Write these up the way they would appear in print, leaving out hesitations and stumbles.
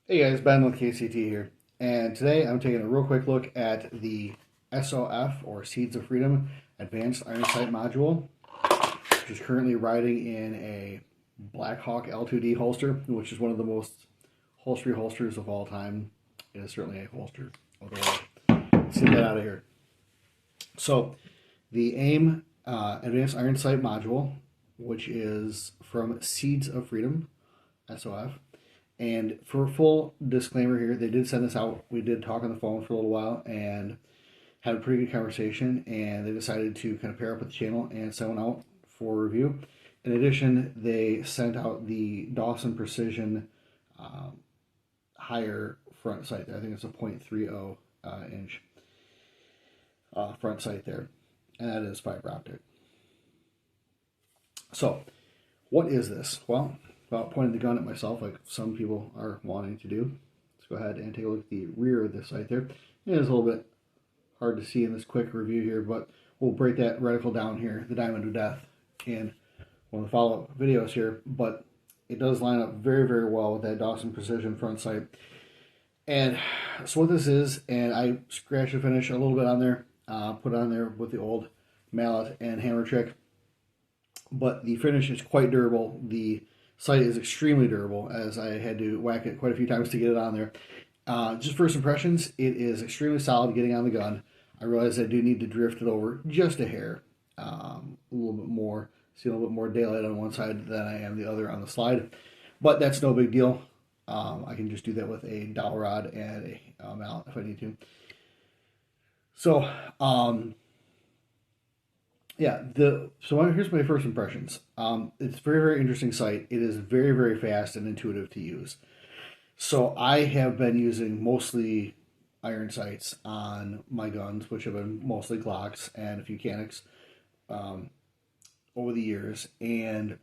Hey guys, Ben with KCT here, and today I'm taking a real quick look at the SOF or Seeds of Freedom Advanced Iron Sight Module, which is currently riding in a Blackhawk L2D holster, which is one of the most holstery holsters of all time. It is certainly a holster of the world. Let's get that out of here. So, the AIM Advanced Iron Sight Module, which is from Seeds of Freedom, SOF. And for a full disclaimer here, they did send this out. We did talk on the phone for a little while and had a pretty good conversation. And they decided to kind of pair up with the channel and send one out for review. In addition, they sent out the Dawson Precision higher front sight there. I think it's a .30 inch front sight there. And that is fiber optic. So, what is this? Well, without pointing the gun at myself like some people are wanting to do, let's go ahead and take a look at the rear of this sight there. It is a little bit hard to see in this quick review here, but we'll break that reticle down here, the Diamond of Death, in one of the follow-up videos here. But it does line up very, very well with that Dawson Precision front sight. And so what this is, and I scratched the finish a little bit on there, put it on there with the old mallet and hammer trick. But the finish is quite durable. The sight is extremely durable, as I had to whack it quite a few times to get it on there. Just first impressions, it is extremely solid getting on the gun. I realize I do need to drift it over just a hair, a little bit more, see a little bit more daylight on one side than I am the other on the slide. But that's no big deal. I can just do that with a dowel rod and a mallet if I need to. So, yeah, here's my first impressions. It's very, very interesting sight. It is very, very fast and intuitive to use. So I have been using mostly iron sights on my guns, which have been mostly Glocks and a few Kinetics over the years. And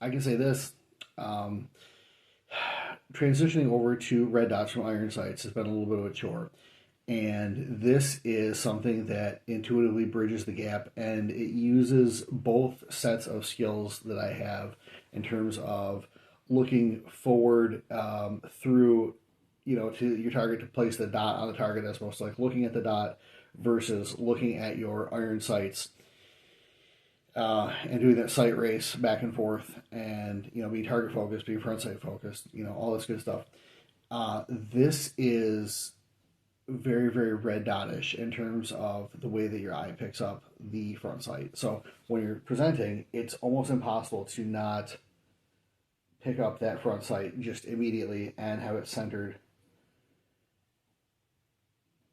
I can say this, transitioning over to red dots from iron sights has been a little bit of a chore. And this is something that intuitively bridges the gap, and it uses both sets of skills that I have in terms of looking forward through, to your target to place the dot on the target, as opposed to like looking at the dot versus looking at your iron sights and doing that sight race back and forth, and be target focused, be front sight focused, all this good stuff. This is very, very red dotish in terms of the way that your eye picks up the front sight. So when you're presenting, it's almost impossible to not pick up that front sight just immediately and have it centered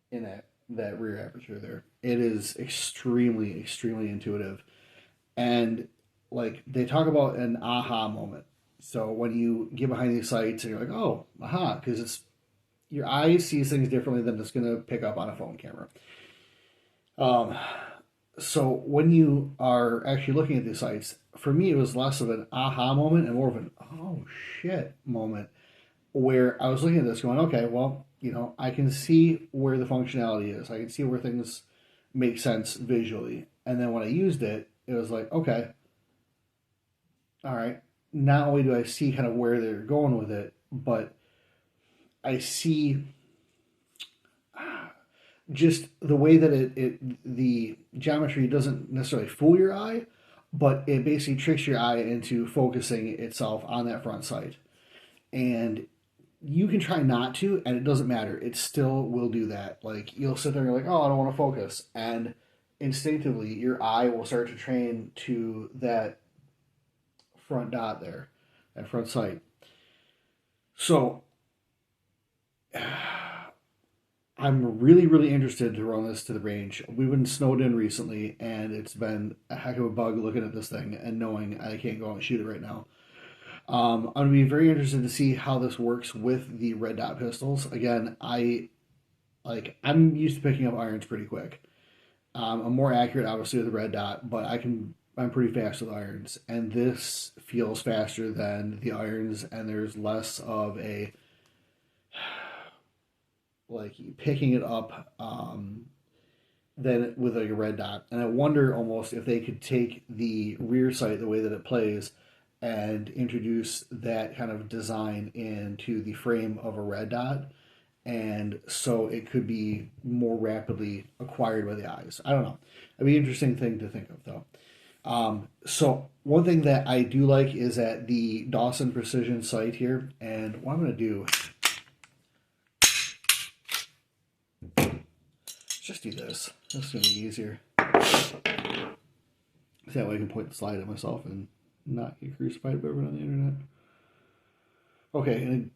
in that rear aperture there. It is extremely, extremely intuitive. And like they talk about an aha moment. So when you get behind these sights and you're like, oh, aha, because it's your eye sees things differently than it's going to pick up on a phone camera. So when you are actually looking at these sites, for me, it was less of an aha moment and more of an oh shit moment, where I was looking at this going, okay, well, I can see where the functionality is. I can see where things make sense visually. And then when I used it, it was like, okay, all right, not only do I see kind of where they're going with it, but I see just the way that the geometry doesn't necessarily fool your eye, but it basically tricks your eye into focusing itself on that front sight. And you can try not to, and it doesn't matter. It still will do that. Like you'll sit there and you're like, oh, I don't want to focus. And instinctively, your eye will start to train to that front dot there, that front sight. So I'm really, really interested to run this to the range. We've been snowed in recently, and it's been a heck of a bug looking at this thing and knowing I can't go out and shoot it right now. I'm going to be very interested to see how this works with the red dot pistols. Again, I'm used to picking up irons pretty quick. I'm more accurate, obviously, with the red dot, but I'm pretty fast with irons, and this feels faster than the irons, and there's less of a like picking it up than with like a red dot. And I wonder almost if they could take the rear sight, the way that it plays, and introduce that kind of design into the frame of a red dot, and so it could be more rapidly acquired by the eyes. I don't know. It'd be an interesting thing to think of, though. So one thing that I do like is at the Dawson Precision sight here, and what I'm going to do is just do this. This is going to be easier. So that way I can point the slide at myself and not get crucified by everyone on the internet. Okay, in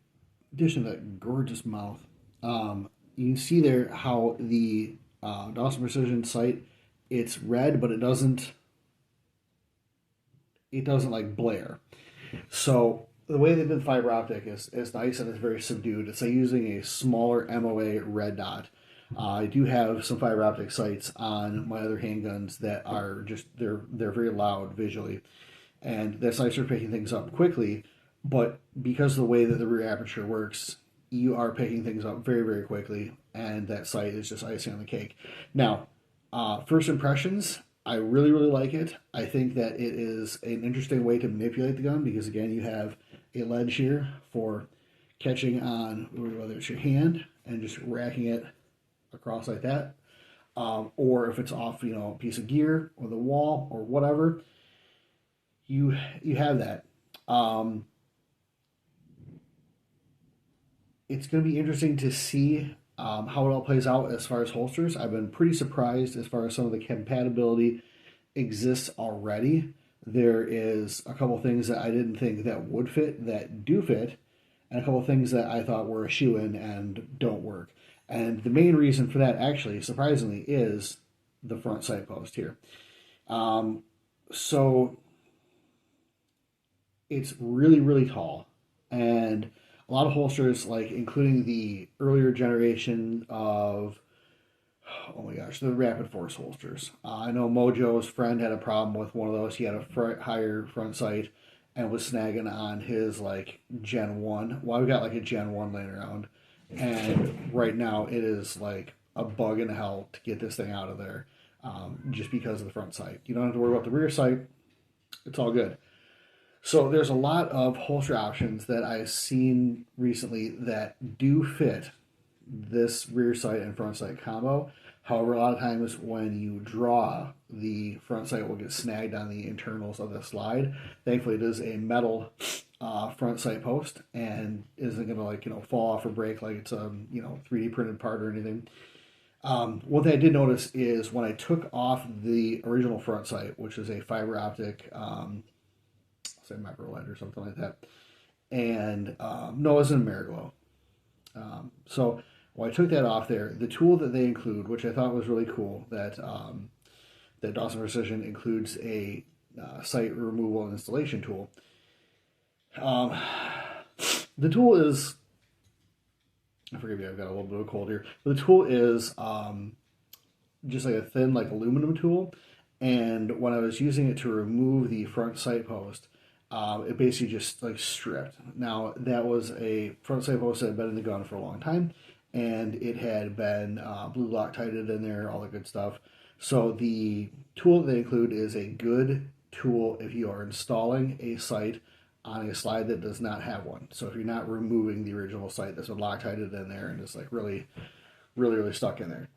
addition to that gorgeous mouth, you can see there how the Dawson Precision sight, it's red, but it doesn't like blare. So the way they did fiber optic is nice, and it's very subdued. It's like using a smaller MOA red dot. I do have some fiber optic sights on my other handguns that are just they're very loud visually, and that's nice for picking things up quickly. But because of the way that the rear aperture works, you are picking things up very, very quickly, and that sight is just icing on the cake. Now, first impressions, I really, really like it. I think that it is an interesting way to manipulate the gun because, again, you have a ledge here for catching on, whether it's your hand and just racking it across like that, or if it's off, a piece of gear or the wall or whatever, you have that. It's going to be interesting to see how it all plays out as far as holsters. I've been pretty surprised as far as some of the compatibility exists already. There is a couple things that I didn't think that would fit that do fit, and a couple things that I thought were a shoe-in and don't work. And the main reason for that, actually, surprisingly, is the front sight post here. So it's really, really tall, and a lot of holsters, like including the earlier generation of, oh my gosh, the Rapid Force holsters. I know Mojo's friend had a problem with one of those. He had a higher front sight and was snagging on his like Gen 1. Well, I've got like a Gen 1 laying around, and right now it is like a bug in hell to get this thing out of there, just because of the front sight. You don't have to worry about the rear sight. It's all good. So there's a lot of holster options that I've seen recently that do fit this rear sight and front sight combo. However, a lot of times when you draw, the front sight will get snagged on the internals of the slide. Thankfully, it is a metal front sight post and isn't going to fall off or break like it's a 3D printed part or anything. One thing I did notice is when I took off the original front sight, which is a fiber optic, say micro-LED or something like that, and no, it wasn't a Mariglow. So when I took that off there, the tool that they include, which I thought was really cool, that Dawson Precision includes a sight removal and installation tool. The tool is, forgive me, I've got a little bit of a cold here. But the tool is just like a thin, like aluminum tool. And when I was using it to remove the front sight post, it basically just like stripped. Now that was a front sight post that had been in the gun for a long time, and it had been blue Loctited in there, all the good stuff. So the tool that they include is a good tool if you are installing a sight on a slide that does not have one. So if you're not removing the original sight that's been Loctited in there and it's like really, really, really stuck in there.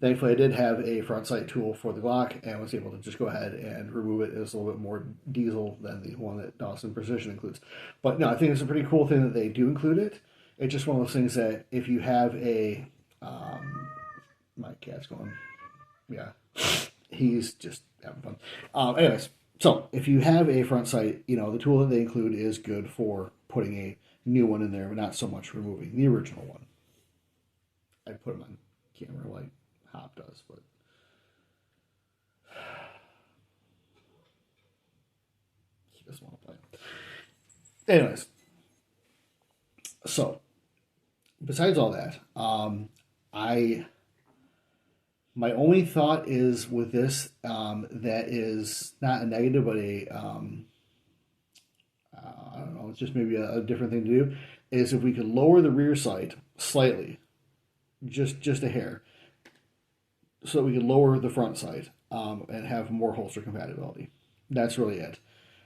Thankfully, I did have a front sight tool for the Glock and was able to just go ahead and remove it. It's a little bit more diesel than the one that Dawson Precision includes. But no, I think it's a pretty cool thing that they do include it. It's just one of those things that if you have a... my cat's going... Yeah, he's just having fun. Anyways, so if you have a front sight, the tool that they include is good for putting a new one in there, but not so much removing the original one. I'd put him on camera like Hop does, but he doesn't want to play. Anyways, so besides all that, my only thought is with this that is not a negative, but a I don't know, it's just maybe a different thing to do, is if we could lower the rear sight slightly, just a hair, so that we could lower the front sight and have more holster compatibility. That's really it.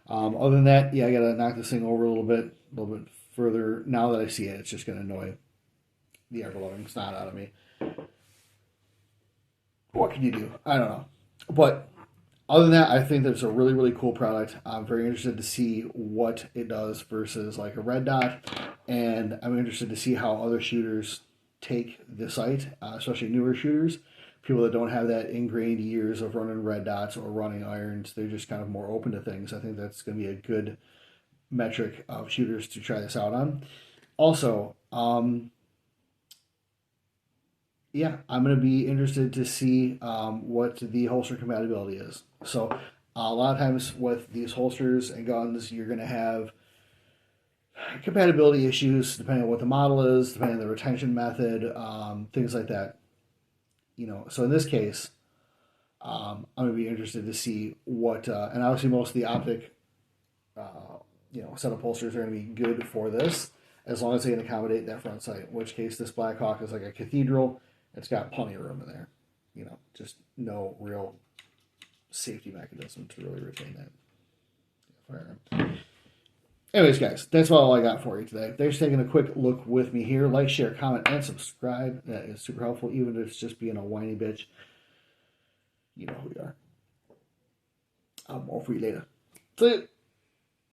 Other than that, yeah, I gotta knock this thing over a little bit further. Now that I see it, it's just gonna annoy the ever-loving snot out of me. What can you do? I don't know. But other than that, I think that's a really, really cool product. I'm very interested to see what it does versus like a red dot. And I'm interested to see how other shooters take the sight, especially newer shooters. People that don't have that ingrained years of running red dots or running irons, they're just kind of more open to things. I think that's going to be a good metric of shooters to try this out on. Also, yeah, I'm going to be interested to see what the holster compatibility is. So, a lot of times with these holsters and guns, you're going to have compatibility issues depending on what the model is, depending on the retention method, things like that. So in this case, I'm going to be interested to see what, and obviously most of the optic, setup holsters are going to be good for this, as long as they can accommodate that front sight. In which case, this Blackhawk is like a cathedral. It's got plenty of room in there. Just no real safety mechanism to really retain that firearm. Anyways, guys, that's all I got for you today. Thanks for taking a quick look with me here. Like, share, comment, and subscribe. That is super helpful, even if it's just being a whiny bitch. You know who we are. I'll more for you later. See ya.